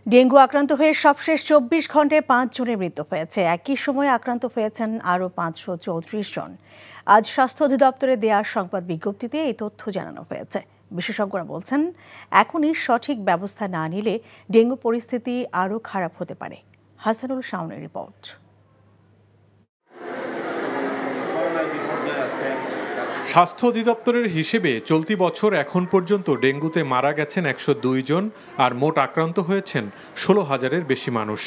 Dengue আক্রান্ত হয়ে সবশেষ ২৪ ঘন্টায় ৫ জনের মৃত্যু হয়েছে। একই সময়ে আক্রান্ত হয়েছেন আরও ৫৩৪ জন। আজ স্বাস্থ্য অধিদপ্তরে দেওয়া সংবাদ বিজ্ঞপ্তিতে এই তথ্য জানানো হয়েছে। বিশেষজ্ঞরা বলছেন, এখনই সঠিক ব্যবস্থা না নিলে ডেঙ্গু পরিস্থিতি আরও খারাপ হতে পারে। হাসানুল শাওনের রিপোর্ট। স্বাস্থ্য অধিদপ্তরের হিসেবে চলতি বছর এখন পর্যন্ত ডেঙ্গুতে মারা গেছেন ১০২ জন আর মোট আক্রান্ত হয়েছেন ১৬,০০০-এর বেশি মানুষ।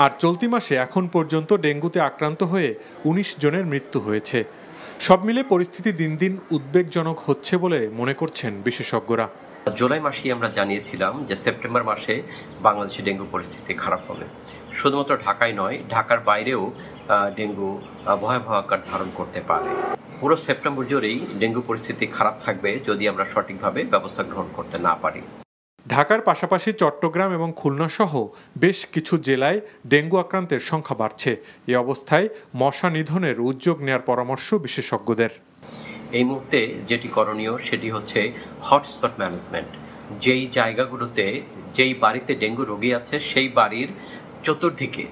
আর চলতি মাসে এখন পর্যন্ত ডেঙ্গুতে আক্রান্ত হয়ে ১৯ জনের মৃত্যু হয়েছে। সব মিলে পরিস্থিতি দিন দিন উদ্বেগজনক হচ্ছে বলে মনে করছেন বিশেষজ্ঞরা। জুলাই মাসেই আমরা জানিয়েছিলাম যে সেপ্টেম্বর মাসে বাংলাদেশে ডেঙ্গু পরিস্থিতি খারাপ হবে। শুধুমাত্র ঢাকায় নয়, ঢাকার বাইরেও ডেঙ্গু ভয়াবহ আকার ধারণ করতে পারে। পুরো সেপ্টেম্বর জুড়েই ডেঙ্গু পরিস্থিতি খারাপ থাকবে যদি আমরা সঠিকভাবে ব্যবস্থা গ্রহণ করতে না পারি। ঢাকার পাশাপাশি চট্টগ্রাম এবং খুলনা সহ বেশ কিছু জেলায় ডেঙ্গু আক্রান্তের সংখ্যা বাড়ছে। এ অবস্থায় মশা নিধনের উদ্যোগ নেওয়ার পরামর্শ বিশেষজ্ঞদের। এই মুহূর্তে যেটি করণীয় সেটি হচ্ছে হটস্পট ম্যানেজমেন্ট। যেই জায়গাগুলোতে, যেই বাড়িতে ডেঙ্গু রোগী আছে সেই বাড়ির চতুর্দিকে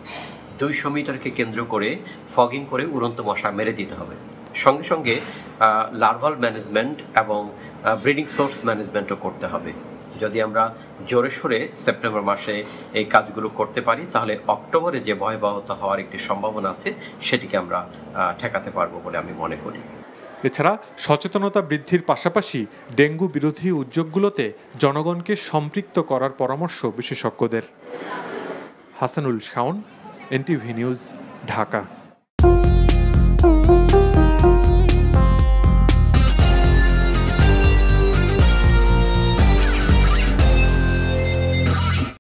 ২০০ মিটারকে কেন্দ্র করে ফগিং করে উড়ন্ত মশা মেরে দিতে হবে। সঙ্গে সঙ্গে লার্ভাল ম্যানেজমেন্ট এবং ব্রিডিং সোর্স ম্যানেজমেন্টও করতে হবে। যদি আমরা জোরে সোরে সেপ্টেম্বর মাসে এই কাজগুলো করতে পারি তাহলে অক্টোবরে যে ভয়াবহতা হওয়ার একটি সম্ভাবনা আছে সেটিকে আমরা ঠেকাতে পারবো বলে আমি মনে করি। এছাড়া সচেতনতা বৃদ্ধির পাশাপাশি ডেঙ্গু বিরোধী উদ্যোগগুলোতে জনগণকে সম্পৃক্ত করার পরামর্শ বিশেষজ্ঞদের। Hasanul Shaon, NTV news, Dhaka.